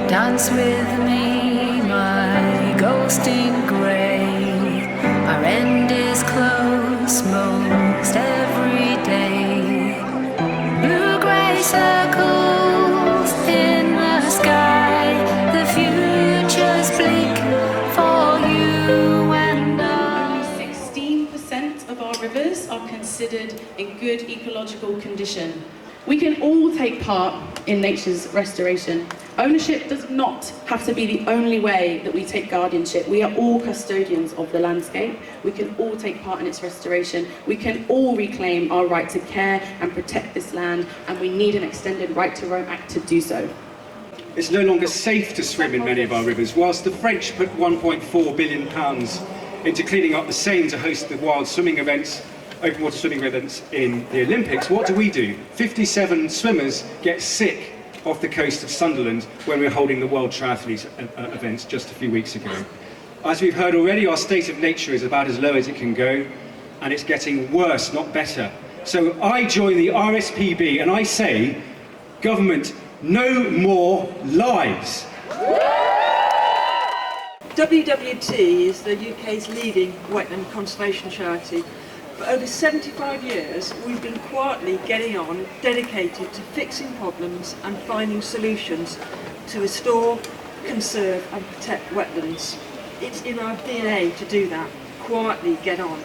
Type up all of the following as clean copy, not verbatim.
Dance with me, my ghost in grey. Our end is close most every day. Blue-grey circles in the sky. The future's bleak for you and I. 16% of our rivers are considered in good ecological condition. We can all take part in nature's restoration. Ownership does not have to be the only way that we take guardianship. We are all custodians of the landscape. We can all take part in its restoration. We can all reclaim our right to care and protect this land, and we need an extended Right to Roam Act to do so. It's no longer safe to swim in many of our rivers. Whilst the French put £1.4 billion into cleaning up the Seine to host the wild swimming events, open water swimming events in the Olympics, what do? 57 swimmers get sick off the coast of Sunderland when we were holding the World Triathlete events just a few weeks ago. As we've heard already, our state of nature is about as low as it can go, and it's getting worse, not better. So I join the RSPB and I say, government, no more lies. WWT is the UK's leading wetland conservation charity. For over 75 years, we've been quietly getting on, dedicated to fixing problems and finding solutions to restore, conserve and protect wetlands. It's in our DNA to do that, quietly get on.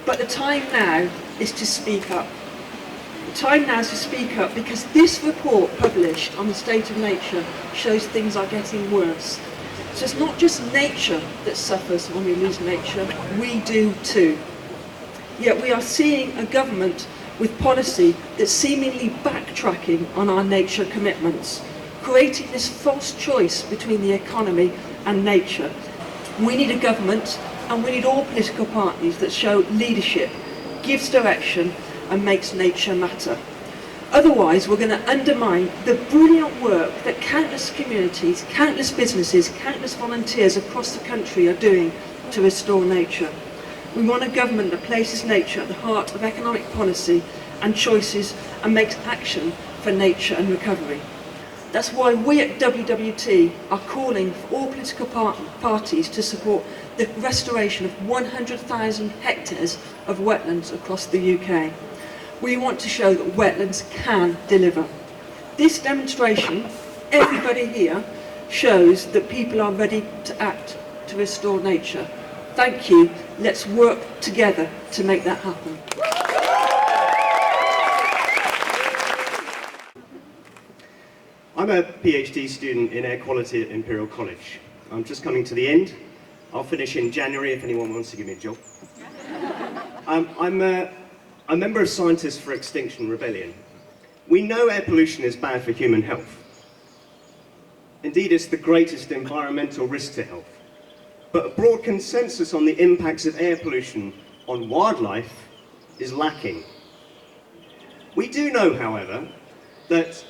But the time now is to speak up. The time now is to speak up because this report published on the state of nature shows things are getting worse. So it's not just nature that suffers when we lose nature, we do too. Yet we are seeing a government with policy that's seemingly backtracking on our nature commitments, creating this false choice between the economy and nature. We need a government and we need all political parties that show leadership, gives direction and makes nature matter. Otherwise we're going to undermine the brilliant work that countless communities, countless businesses, countless volunteers across the country are doing to restore nature. We want a government that places nature at the heart of economic policy and choices and makes action for nature and recovery. That's why we at WWT are calling for all political parties to support the restoration of 100,000 hectares of wetlands across the UK. We want to show that wetlands can deliver. This demonstration, everybody here, shows that people are ready to act to restore nature. Thank you. Let's work together to make that happen. I'm a PhD student in air quality at Imperial College. I'm just coming to the end. I'll finish in January if anyone wants to give me a job. I'm a member of Scientists for Extinction Rebellion. We know air pollution is bad for human health. Indeed, it's the greatest environmental risk to health. But a broad consensus on the impacts of air pollution on wildlife is lacking. We do know, however, that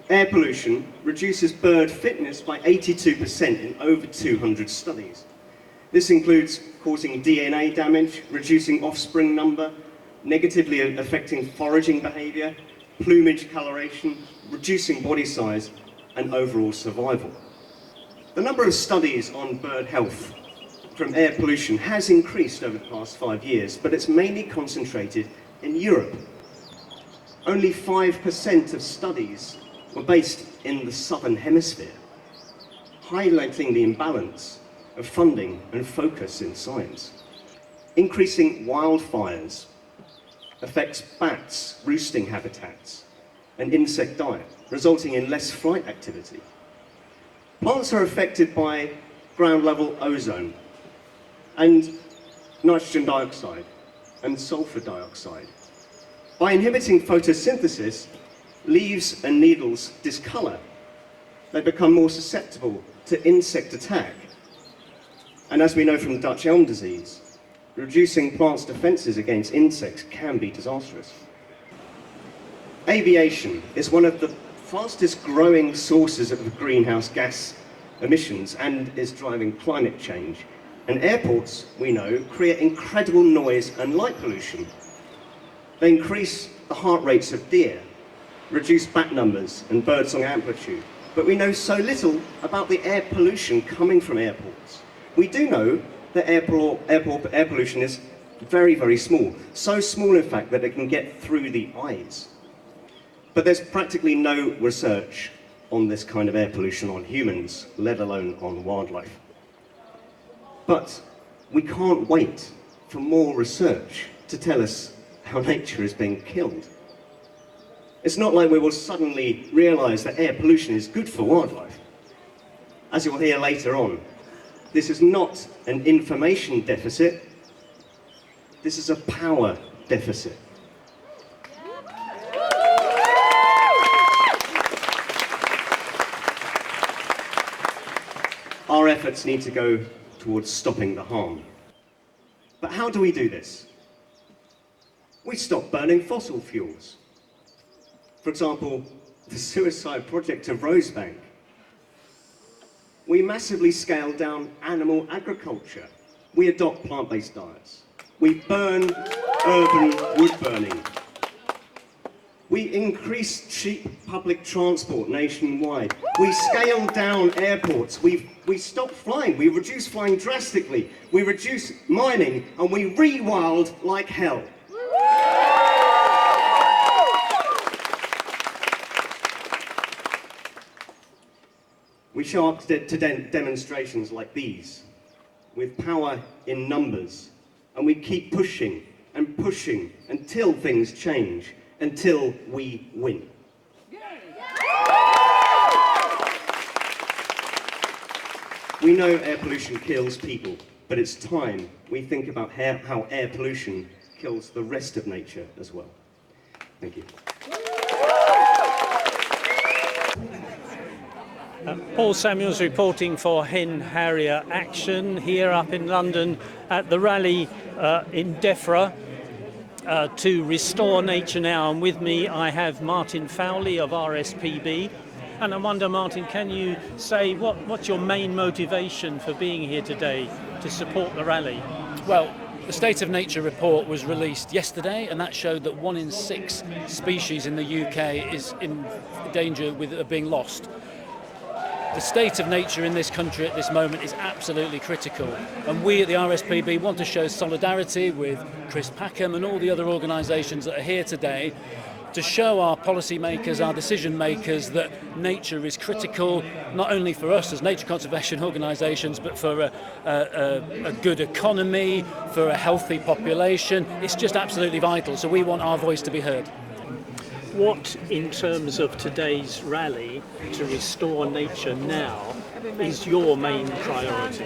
air pollution reduces bird fitness by 82% in over 200 studies. This includes causing DNA damage, reducing offspring number, negatively affecting foraging behaviour, plumage coloration, reducing body size, and overall survival. The number of studies on bird health from air pollution has increased over the past 5 years, but it's mainly concentrated in Europe. Only 5% of studies were based in the southern hemisphere, highlighting the imbalance of funding and focus in science. Increasing wildfires affects bats' roosting habitats and insect diet, resulting in less flight activity. Plants are affected by ground level ozone and nitrogen dioxide and sulfur dioxide. By inhibiting photosynthesis, leaves and needles discolor. They become more susceptible to insect attack. And as we know from Dutch elm disease, reducing plants' defenses against insects can be disastrous. Aviation is one of the fastest growing sources of greenhouse gas emissions and is driving climate change And airports, we know, create incredible noise and light pollution. They increase the heart rates of deer, reduce bat numbers and birdsong amplitude. But we know so little about the air pollution coming from airports. We do know that air pollution is very, very small. So small, in fact, that it can get through the eyes. But there's practically no research on this kind of air pollution on humans, let alone on wildlife. But we can't wait for more research to tell us how nature is being killed. It's not like we will suddenly realise that air pollution is good for wildlife. As you'll hear later on, this is not an information deficit, this is a power deficit. Our efforts need to go towards stopping the harm. But how do we do this? We stop burning fossil fuels. For example, the suicide project of Rosebank. We massively scale down animal agriculture. We adopt plant-based diets. We burn urban wood burning. We increase cheap public transport nationwide. We scale down airports. We stop flying. We reduce flying drastically. We reduce mining, and we rewild like hell. We show up to demonstrations like these, with power in numbers, and we keep pushing and pushing until things change, until we win. We know air pollution kills people, but it's time we think about how air pollution kills the rest of nature as well. Thank you. Paul Samuels reporting for Hen Harrier Action here up in London at the rally in DEFRA to restore nature now. And with me I have Martin Fowley of RSPB. And I wonder, Martin, can you say what's your main motivation for being here today to support the rally? Well, the State of Nature report was released yesterday, and that showed that 1 in 6 species in the UK is in danger of being lost. The state of nature in this country at this moment is absolutely critical, and we at the RSPB want to show solidarity with Chris Packham and all the other organisations that are here today to show our policymakers, our decision makers, that nature is critical, not only for us as nature conservation organisations, but for a good economy, for a healthy population. It's just absolutely vital, so we want our voice to be heard. What, in terms of today's rally to restore nature now, is your main priority?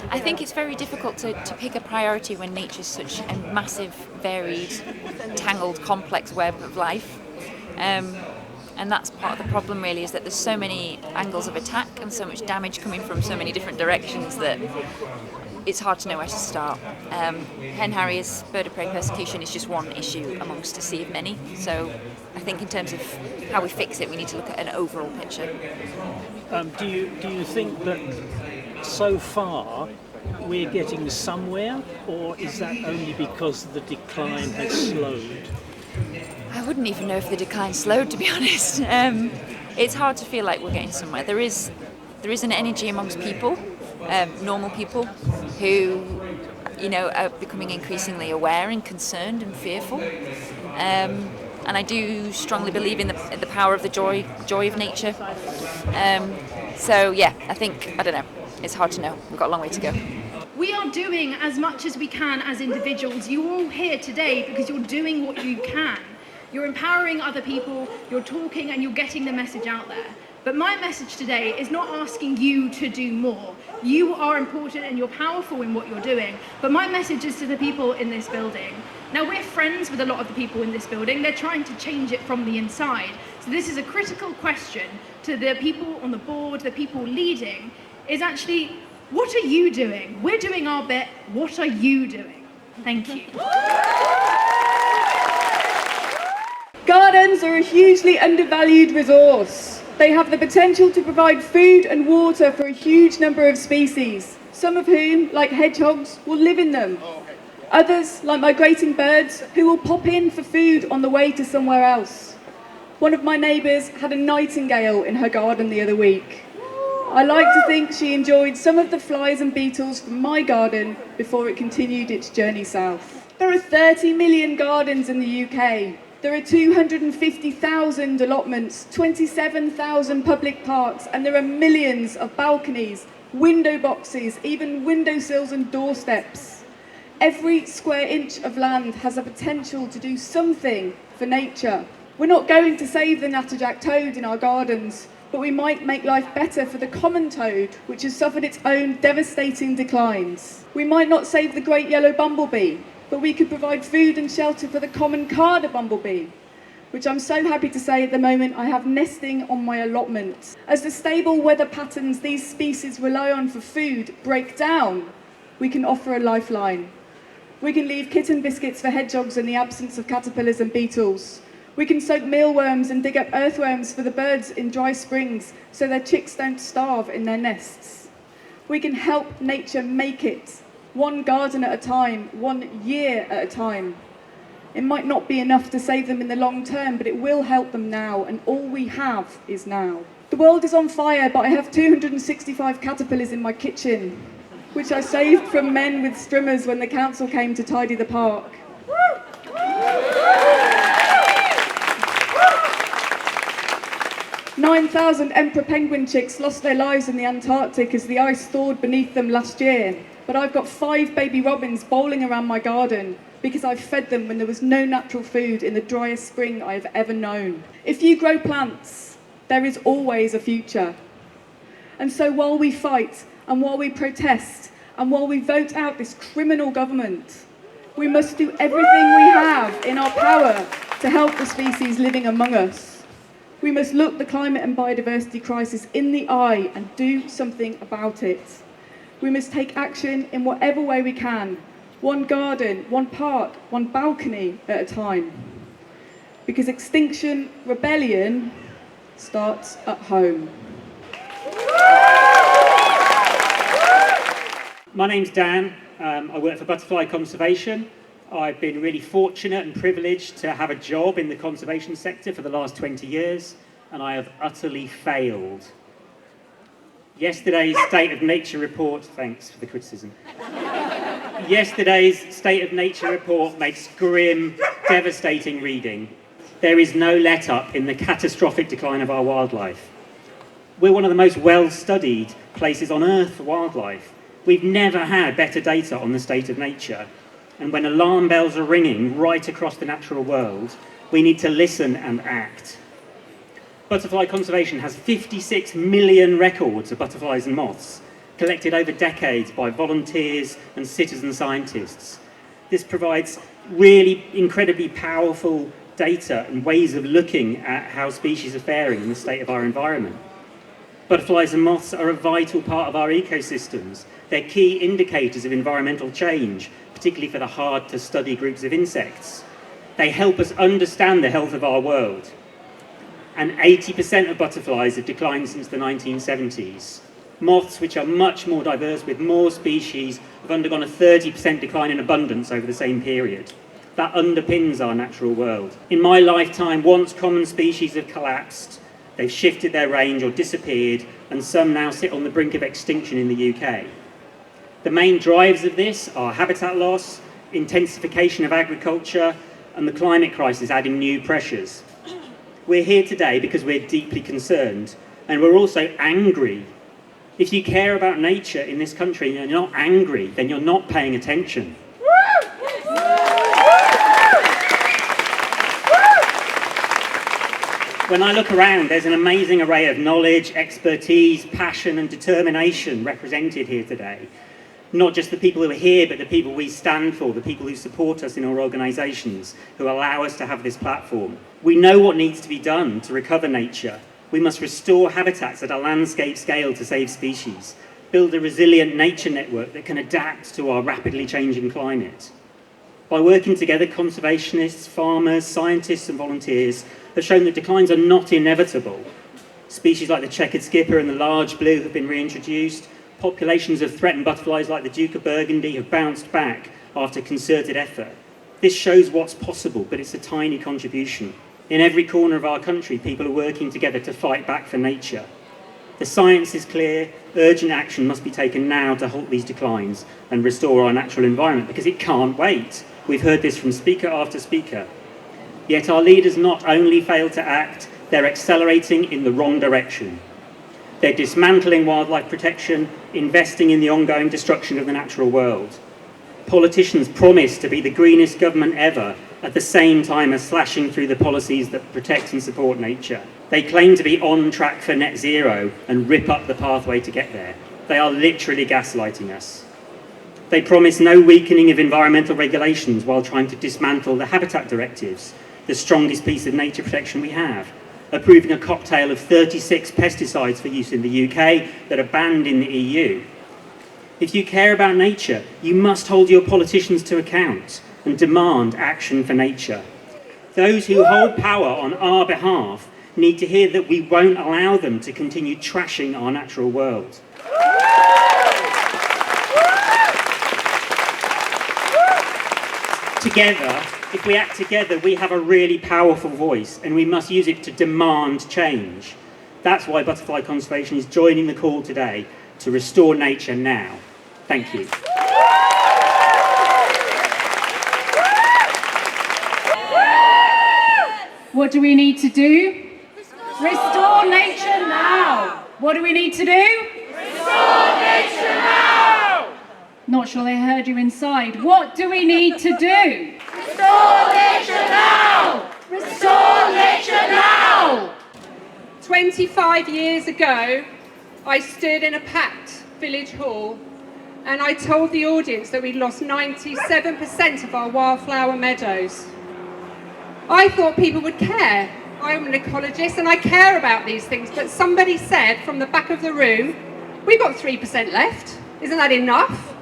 I think it's very difficult to pick a priority when nature's such a massive, varied, tangled, complex web of life. And that's part of the problem, really, is that there's so many angles of attack and so much damage coming from so many different directions that it's hard to know where to start. Hen harriers, bird of prey persecution is just one issue amongst a sea of many. So I think in terms of how we fix it, we need to look at an overall picture. Do you think that so far we're getting somewhere, or is that only because the decline has slowed? I wouldn't even know if the decline slowed, to be honest. It's hard to feel like we're getting somewhere. There is an energy amongst people, normal people, who, are becoming increasingly aware and concerned and fearful. And I do strongly believe in the power of the joy of nature. So yeah, I don't know. It's hard to know. We've got a long way to go. We are doing as much as we can as individuals. You're all here today because you're doing what you can. You're empowering other people, you're talking and you're getting the message out there. But my message today is not asking you to do more. You are important and you're powerful in what you're doing. But my message is to the people in this building. Now, we're friends with a lot of the people in this building. They're trying to change it from the inside. So this is a critical question to the people on the board, the people leading, is actually, what are you doing? We're doing our bit. What are you doing? Thank you. Gardens are a hugely undervalued resource. They have the potential to provide food and water for a huge number of species. some of whom, like hedgehogs, will live in them. Others, like migrating birds, who will pop in for food on the way to somewhere else. One of my neighbours had a nightingale in her garden the other week. I like to think she enjoyed some of the flies and beetles from my garden before it continued its journey south. There are 30 million gardens in the UK. There are 250,000 allotments, 27,000 public parks, and there are millions of balconies, window boxes, even windowsills and doorsteps. Every square inch of land has the potential to do something for nature. We're not going to save the natterjack toad in our gardens, but we might make life better for the common toad, which has suffered its own devastating declines. We might not save the great yellow bumblebee, but we could provide food and shelter for the common carder bumblebee, which I'm so happy to say at the moment I have nesting on my allotment. As the stable weather patterns these species rely on for food break down, we can offer a lifeline. We can leave kitten biscuits for hedgehogs in the absence of caterpillars and beetles. We can soak mealworms and dig up earthworms for the birds in dry springs so their chicks don't starve in their nests. We can help nature make it, one garden at a time, 1 year at a time. It might not be enough to save them in the long term, but it will help them now, and all we have is now. The world is on fire, but I have 265 caterpillars in my kitchen, which I saved from men with strimmers when the council came to tidy the park. 9,000 emperor penguin chicks lost their lives in the Antarctic as the ice thawed beneath them last year. But I've got 5 baby robins bowling around my garden because I fed them when there was no natural food in the driest spring I have ever known. If you grow plants, there is always a future. And so while we fight, and while we protest, and while we vote out this criminal government, we must do everything we have in our power to help the species living among us. We must look the climate and biodiversity crisis in the eye and do something about it. We must take action in whatever way we can, one garden, one park, one balcony at a time. Because extinction rebellion starts at home. My name's Dan. I work for Butterfly Conservation. I've been really fortunate and privileged to have a job in the conservation sector for the last 20 years, and I have utterly failed. Yesterday's State of Nature report, thanks for the criticism. Yesterday's State of Nature report makes grim, devastating reading. There is no let-up in the catastrophic decline of our wildlife. We're one of the most well-studied places on Earth for wildlife. We've never had better data on the state of nature. And when alarm bells are ringing right across the natural world, we need to listen and act. Butterfly Conservation has 56 million records of butterflies and moths, collected over decades by volunteers and citizen scientists. This provides really incredibly powerful data and ways of looking at how species are faring in the state of our environment. Butterflies and moths are a vital part of our ecosystems. They're key indicators of environmental change, particularly for the hard-to-study groups of insects. They help us understand the health of our world. And 80% of butterflies have declined since the 1970s. Moths, which are much more diverse with more species, have undergone a 30% decline in abundance over the same period. That underpins our natural world. In my lifetime, once common species have collapsed, they've shifted their range or disappeared, and some now sit on the brink of extinction in the UK. The main drivers of this are habitat loss, intensification of agriculture, and the climate crisis adding new pressures. We're here today because we're deeply concerned, and we're also angry. If you care about nature in this country and you're not angry, then you're not paying attention. When I look around, there's an amazing array of knowledge, expertise, passion, and determination represented here today. Not just the people who are here, but the people we stand for, the people who support us in our organisations, who allow us to have this platform. We know what needs to be done to recover nature. We must restore habitats at a landscape scale to save species, build a resilient nature network that can adapt to our rapidly changing climate. By working together, conservationists, farmers, scientists and volunteers have shown that declines are not inevitable. Species like the checkered skipper and the large blue have been reintroduced. Populations of threatened butterflies like the Duke of Burgundy have bounced back after concerted effort. This shows what's possible, but it's a tiny contribution. In every corner of our country, people are working together to fight back for nature. The science is clear. Urgent action must be taken now to halt these declines and restore our natural environment, because it can't wait. We've heard this from speaker after speaker. Yet our leaders not only fail to act, they're accelerating in the wrong direction. They're dismantling wildlife protection, investing in the ongoing destruction of the natural world. Politicians promise to be the greenest government ever, at the same time as slashing through the policies that protect and support nature. They claim to be on track for net zero and rip up the pathway to get there. They are literally gaslighting us. They promise no weakening of environmental regulations while trying to dismantle the habitat directives, the strongest piece of nature protection we have, approving a cocktail of 36 pesticides for use in the UK that are banned in the EU. If you care about nature, you must hold your politicians to account and demand action for nature. Those who hold power on our behalf need to hear that we won't allow them to continue trashing our natural world. Together, if we act together, we have a really powerful voice, and we must use it to demand change. That's why Butterfly Conservation is joining the call today to restore nature now. Thank you. What do we need to do? Restore nature now. What do we need to do? Restore nature now. Not sure they heard you inside. What do we need to do? Restore nature now. Restore nature now. 25 years ago, I stood in a packed village hall and I told the audience that we'd lost 97% of our wildflower meadows. I thought people would care. I'm an ecologist and I care about these things, but somebody said from the back of the room, we've got 3% left. Isn't that enough?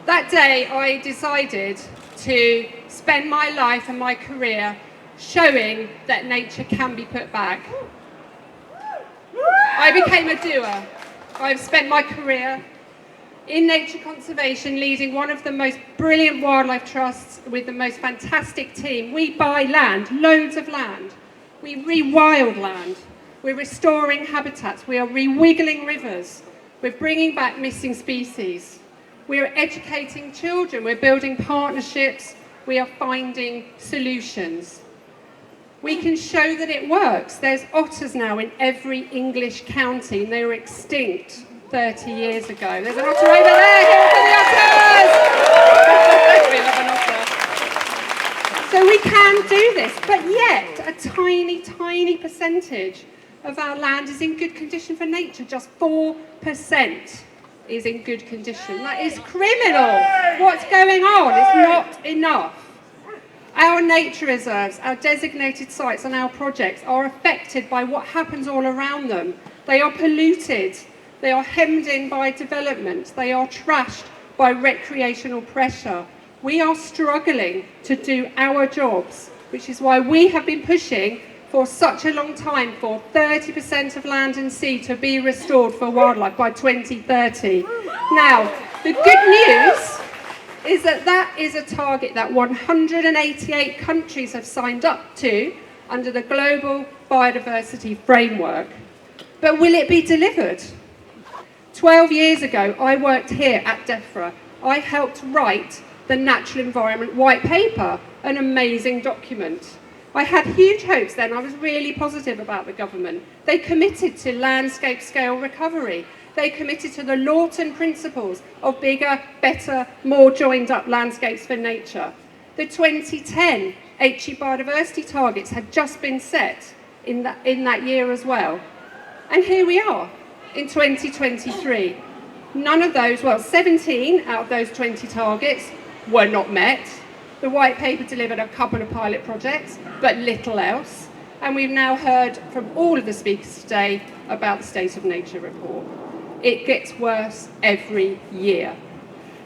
That day I decided to spend my life and my career showing that nature can be put back. I became a doer. I've spent my career in nature conservation, leading one of the most brilliant wildlife trusts with the most fantastic team. We buy land, loads of land. We rewild land. We're restoring habitats. We are rewiggling rivers. We're bringing back missing species. We're educating children. We're building partnerships. We are finding solutions. We can show that it works. There's otters now in every English county, and they were extinct 30 years ago. There's an otter over there. Here for the otters! We love an otter. So we can do this, but yet a tiny, tiny percentage of our land is in good condition for nature. Just 4% is in good condition. That is criminal. What's going on? It's not enough. Our nature reserves, our designated sites and our projects are affected by what happens all around them. They are polluted. They are hemmed in by development. They are trashed by recreational pressure. We are struggling to do our jobs, which is why we have been pushing for such a long time for 30% of land and sea to be restored for wildlife by 2030. Now, the good news is that that is a target that 188 countries have signed up to under the Global Biodiversity Framework. But will it be delivered? 12 years ago, I worked here at DEFRA. I helped write the Natural Environment White Paper, an amazing document. I had huge hopes then. I was really positive about the government. They committed to landscape scale recovery. They committed to the Lawton principles of bigger, better, more joined up landscapes for nature. The 2010 HE biodiversity targets had just been set in that year as well. And here we are in 2023. None of those, well, 17 out of those 20 targets were not met. The white paper delivered a couple of pilot projects, but little else. And we've now heard from all of the speakers today about the State of Nature report. It gets worse every year.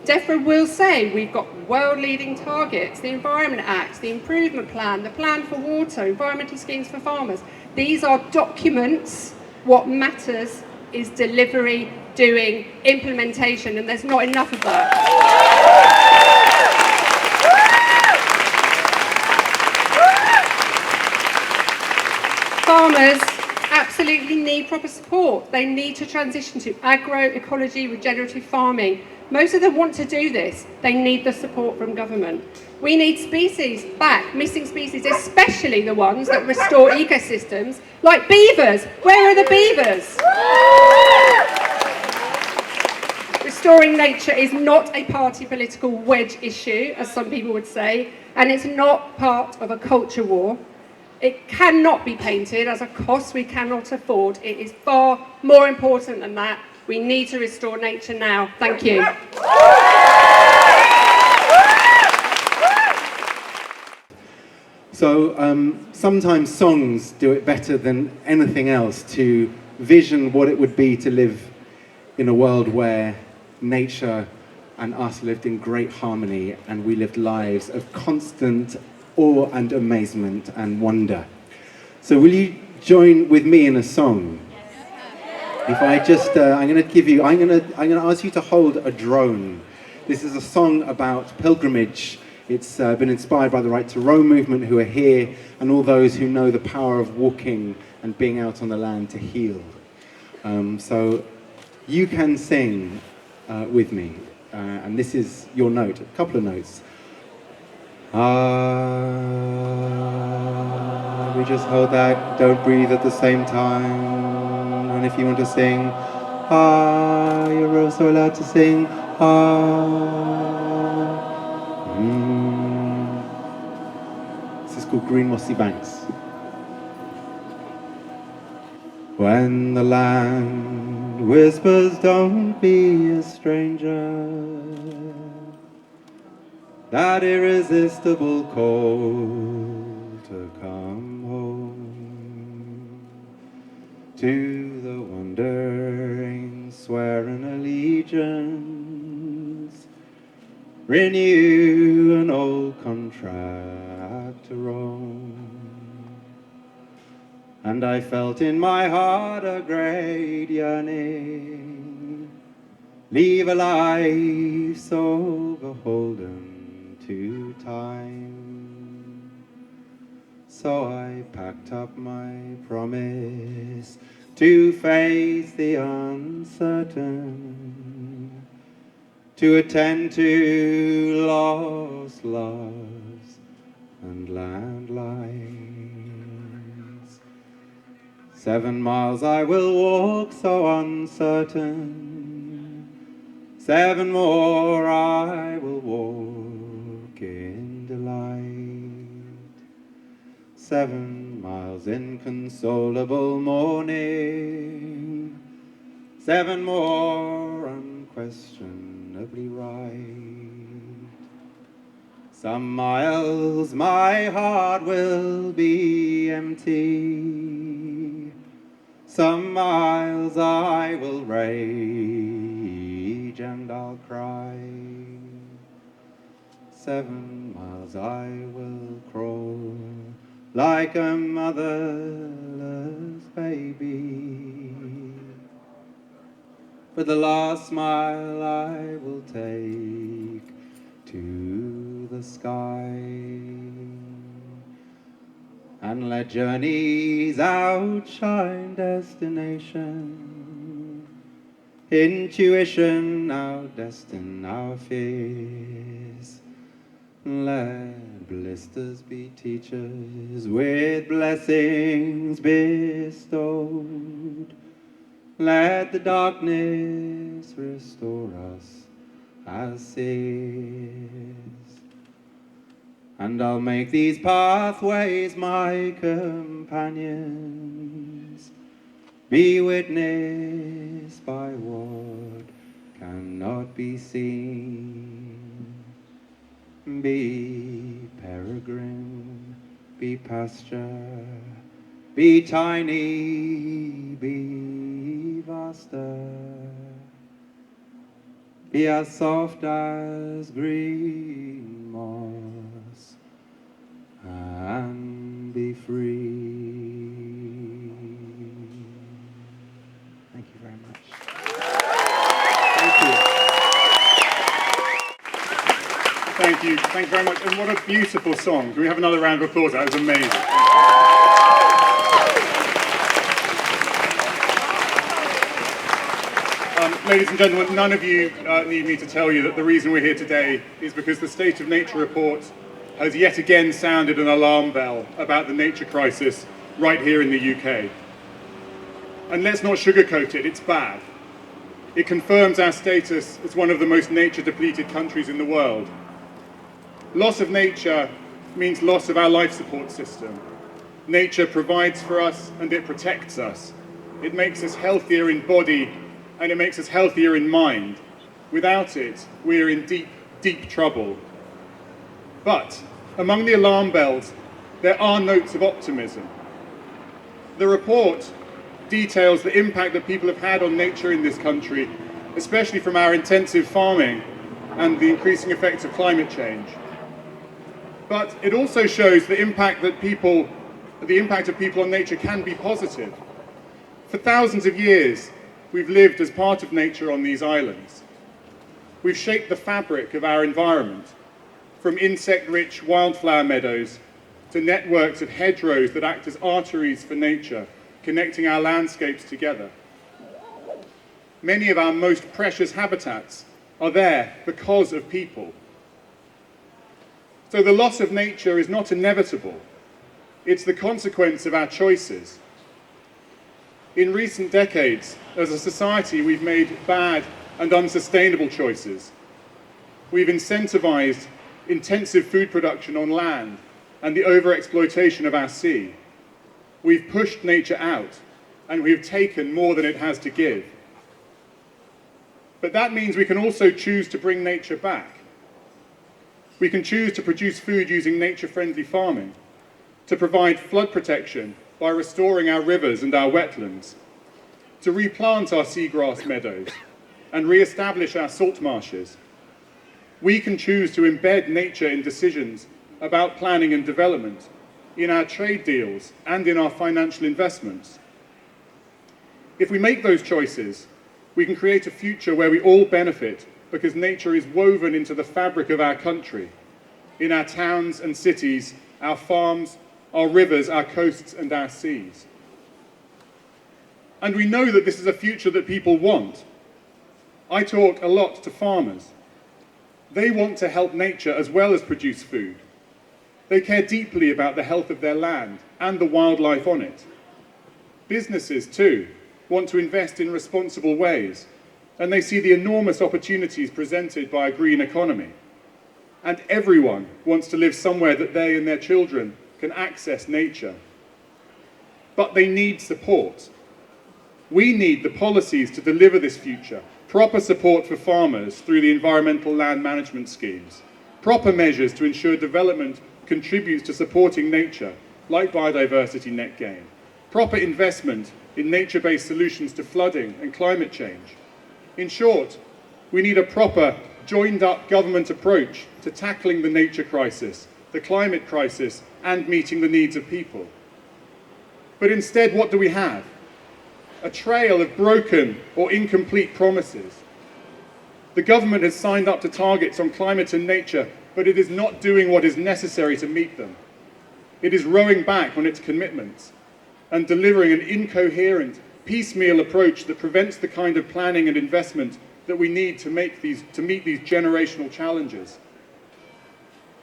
DEFRA will say we've got world-leading targets, the Environment Act, the Improvement Plan, the Plan for Water, environmental schemes for farmers. These are documents. What matters is delivery doing implementation, and there's not enough of that. Farmers absolutely need proper support. They need to transition to agroecology, regenerative farming. Most of them want to do this. They need the support from government. We need species back, missing species, especially the ones that restore ecosystems, like beavers. Where are the beavers? Restoring nature is not a party political wedge issue, as some people would say, and it's not part of a culture war. It cannot be painted as a cost we cannot afford. It is far more important than that. We need to restore nature now. Thank you. So sometimes songs do it better than anything else to vision what it would be to live in a world where nature and us lived in great harmony and we lived lives of constant awe and amazement and wonder. So will you join with me in a song? If I just, I'm going to ask you to hold a drone. This is a song about pilgrimage. It's been inspired by the Right to Roam movement who are here and all those who know the power of walking and being out on the land to heal. So you can sing with me, and this is your note, a couple of notes. We just hold that, don't breathe at the same time. And if you want to sing, you're also allowed to sing. This is called Green Mossy Banks. When the land whispers, don't be a stranger, that irresistible call to come home, to the wandering swearing allegiance, renew an old contract to roam. And I felt in my heart a great yearning, leave a life so beholden to time. So I packed up my promise to face the uncertain, to attend to lost loves and landlines. 7 miles I will walk so uncertain, 7 more I will walk in delight. 7 miles inconsolable morning, 7 more unquestionably right. Some miles my heart will be empty, some miles I will rage and I'll cry. 7 miles I will crawl like a motherless baby, but the last mile I will take to the sky. And let journeys outshine destination, intuition outdestine our fears. Let blisters be teachers with blessings bestowed. Let the darkness restore us as seers. And I'll make these pathways my companions, be witnessed by what cannot be seen. Be peregrine, be pasture, be tiny, be vaster, be as soft as green moss, and be free. Thank you very much. Thank you very much. And what a beautiful song. Can we have another round of applause? That was amazing. Ladies and gentlemen, none of you need me to tell you that the reason we're here today is because the State of Nature report has yet again sounded an alarm bell about the nature crisis right here in the UK. And let's not sugarcoat it, it's bad. It confirms our status as one of the most nature-depleted countries in the world. Loss of nature means loss of our life support system. Nature provides for us and it protects us. It makes us healthier in body and it makes us healthier in mind. Without it, we're in deep, deep trouble. But among the alarm bells, there are notes of optimism. The report details the impact that people have had on nature in this country, especially from our intensive farming and the increasing effects of climate change. But it also shows the impact of people on nature can be positive. For thousands of years, we've lived as part of nature on these islands. We've shaped the fabric of our environment, from insect-rich wildflower meadows to networks of hedgerows that act as arteries for nature, connecting our landscapes together. Many of our most precious habitats are there because of people. So the loss of nature is not inevitable. It's the consequence of our choices. In recent decades, as a society, we've made bad and unsustainable choices. We've incentivized intensive food production on land and the overexploitation of our sea. We've pushed nature out, and we've taken more than it has to give. But that means we can also choose to bring nature back. We can choose to produce food using nature-friendly farming, to provide flood protection by restoring our rivers and our wetlands, to replant our seagrass meadows and re-establish our salt marshes. We can choose to embed nature in decisions about planning and development, in our trade deals and in our financial investments. If we make those choices, we can create a future where we all benefit because nature is woven into the fabric of our country, in our towns and cities, our farms, our rivers, our coasts and our seas. And we know that this is a future that people want. I talk a lot to farmers. They want to help nature as well as produce food. They care deeply about the health of their land and the wildlife on it. Businesses, too, want to invest in responsible ways, and they see the enormous opportunities presented by a green economy. And everyone wants to live somewhere that they and their children can access nature. But they need support. We need the policies to deliver this future, proper support for farmers through the environmental land management schemes, proper measures to ensure development contributes to supporting nature, like biodiversity net gain, proper investment in nature-based solutions to flooding and climate change. In short, we need a proper, joined-up government approach to tackling the nature crisis, the climate crisis, and meeting the needs of people. But instead, what do we have? A trail of broken or incomplete promises. The government has signed up to targets on climate and nature, but it is not doing what is necessary to meet them. It is rowing back on its commitments and delivering an incoherent, piecemeal approach that prevents the kind of planning and investment that we need to meet these generational challenges.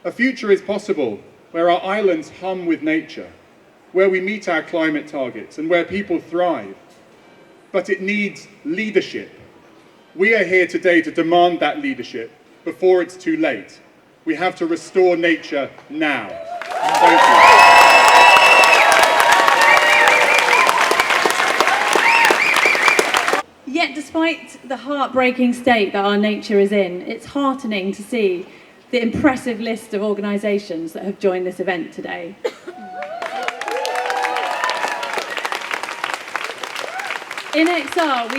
A future is possible where our islands hum with nature, where we meet our climate targets and where people thrive. But it needs leadership. We are here today to demand that leadership before it's too late. We have to restore nature now. Thank you. Yet despite the heartbreaking state that our nature is in, it's heartening to see the impressive list of organisations that have joined this event today. In XR,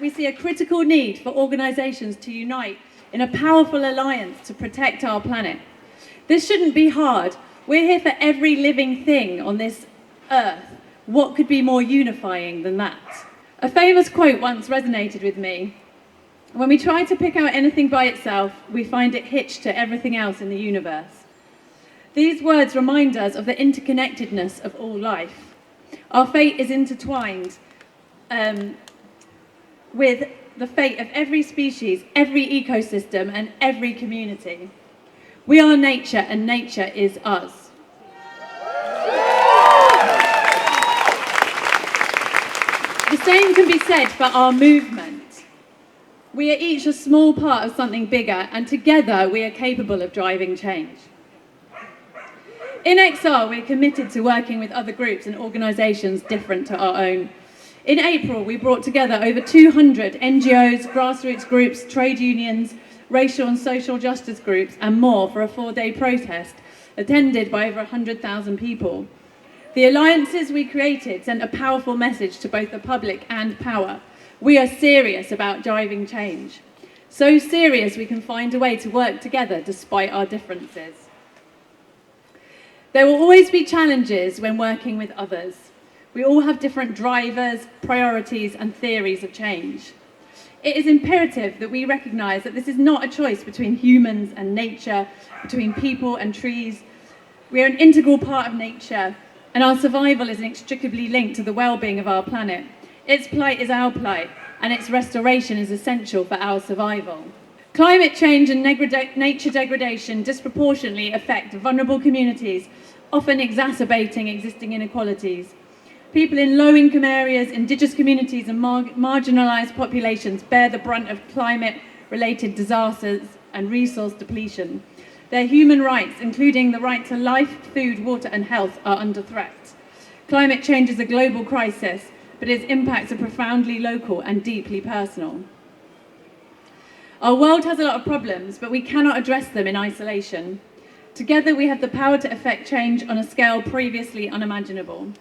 we see a critical need for organisations to unite in a powerful alliance to protect our planet. This shouldn't be hard. We're here for every living thing on this earth. What could be more unifying than that? A famous quote once resonated with me. And when we try to pick out anything by itself, we find it hitched to everything else in the universe. These words remind us of the interconnectedness of all life. Our fate is intertwined with the fate of every species, every ecosystem, and every community. We are nature, and nature is us. The same can be said for our movement. We are each a small part of something bigger, and together we are capable of driving change. In XR, we're committed to working with other groups and organisations different to our own. In April, we brought together over 200 NGOs, grassroots groups, trade unions, racial and social justice groups, and more for a 4-day protest attended by over 100,000 people. The alliances we created sent a powerful message to both the public and power. We are serious about driving change. So serious we can find a way to work together despite our differences. There will always be challenges when working with others. We all have different drivers, priorities, and theories of change. It is imperative that we recognise that this is not a choice between humans and nature, between people and trees. We are an integral part of nature, and our survival is inextricably linked to the well-being of our planet. Its plight is our plight, and its restoration is essential for our survival. Climate change and nature degradation disproportionately affect vulnerable communities, often exacerbating existing inequalities. People in low-income areas, indigenous communities and marginalised populations bear the brunt of climate-related disasters and resource depletion. Their human rights, including the right to life, food, water and health, are under threat. Climate change is a global crisis, but its impacts are profoundly local and deeply personal. Our world has a lot of problems, but we cannot address them in isolation. Together we have the power to effect change on a scale previously unimaginable.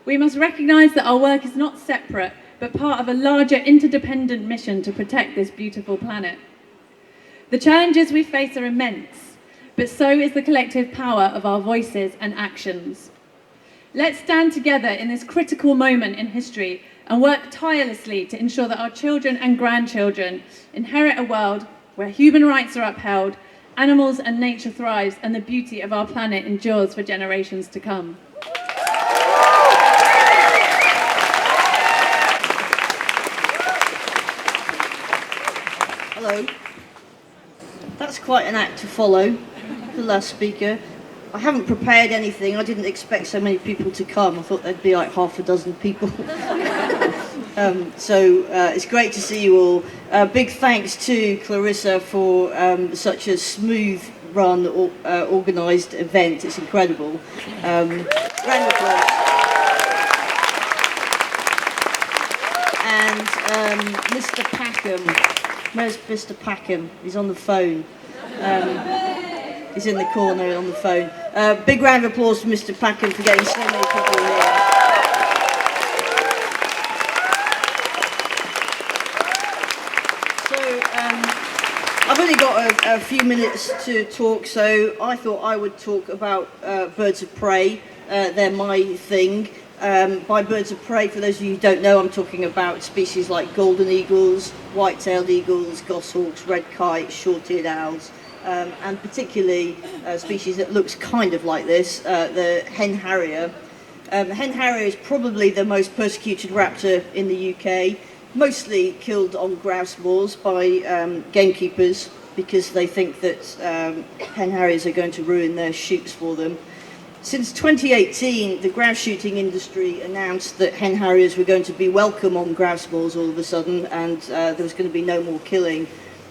We must recognise that our work is not separate, but part of a larger interdependent mission to protect this beautiful planet. The challenges we face are immense, but so is the collective power of our voices and actions. Let's stand together in this critical moment in history and work tirelessly to ensure that our children and grandchildren inherit a world where human rights are upheld, animals and nature thrives, and the beauty of our planet endures for generations to come. Hello. That's quite an act to follow, the last speaker. I haven't prepared anything. I didn't expect so many people to come. I thought there'd be like half a dozen people. So it's great to see you all. Big thanks to Clarissa for such a smooth run, organised event. It's incredible. Round of applause. And Mr. Packham. Where's Mr. Packham? He's on the phone. He's in the corner on the phone. Big round of applause for Mr. Packham for getting so many people here. I've only got a few minutes to talk, so I thought I would talk about birds of prey. They're my thing. By birds of prey, for those of you who don't know, I'm talking about species like golden eagles, white-tailed eagles, goshawks, red kites, short-eared owls, and particularly a species that looks kind of like this, the hen harrier. The hen harrier is probably the most persecuted raptor in the UK, mostly killed on grouse moors by gamekeepers because they think that hen harriers are going to ruin their shoots for them. Since 2018, the grouse shooting industry announced that hen harriers were going to be welcome on grouse moors all of a sudden, and there was going to be no more killing.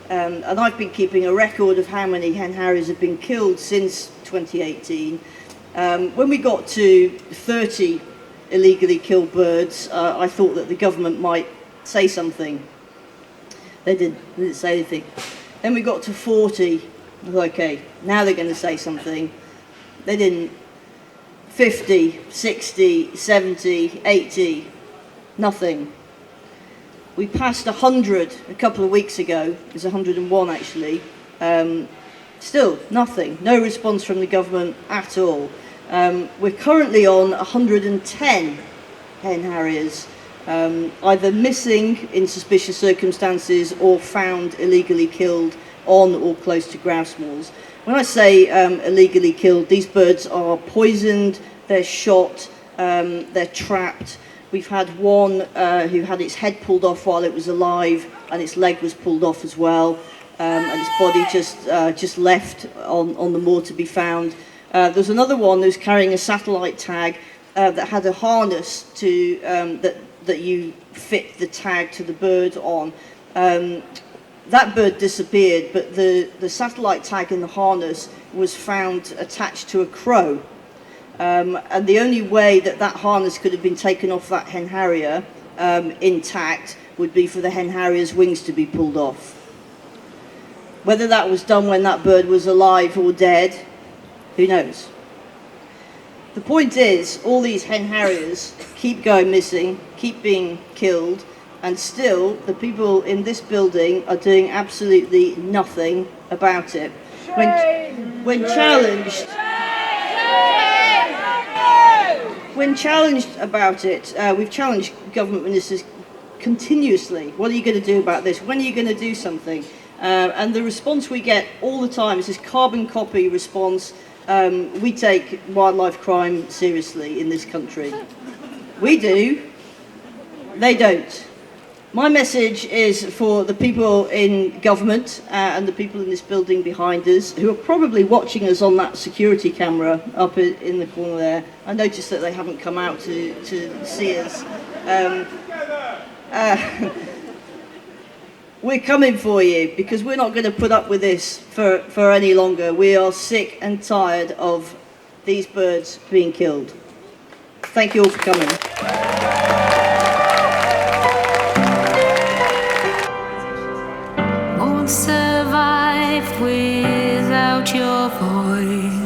And I've been keeping a record of how many hen harriers have been killed since 2018. When we got to 30 illegally killed birds, I thought that the government might say something. They didn't say anything. Then we got to 40. I thought, okay, now they're going to say something. They didn't. 50, 60, 70, 80, nothing. We passed 100 a couple of weeks ago. It was 101 actually. Still nothing, no response from the government at all. We're currently on 110 hen harriers. either missing in suspicious circumstances or found illegally killed on or close to grouse moors. When I say illegally killed, these birds are poisoned, they're shot, they're trapped. We've had one who had its head pulled off while it was alive, and its leg was pulled off as well, and its body just left on the moor to be found. There's another one who's carrying a satellite tag that had a harness to that you fit the tag to the bird on. That bird disappeared, but the satellite tag in the harness was found attached to a crow. And the only way that harness could have been taken off that hen harrier intact would be for the hen harrier's wings to be pulled off. Whether that was done when that bird was alive or dead, who knows? The point is, all these hen harriers keep going missing, keep being killed, and still the people in this building are doing absolutely nothing about it. When challenged about it, we've challenged government ministers continuously. What are you going to do about this? When are you going to do something? And the response we get all the time is this carbon copy response. We take wildlife crime seriously in this country. We do. They don't. My message is for the people in government and the people in this building behind us who are probably watching us on that security camera up in the corner there. I noticed that they haven't come out to see us. We're coming for you because we're not going to put up with this for any longer. We are sick and tired of these birds being killed. Thank you all for coming. Won't survive without your voice.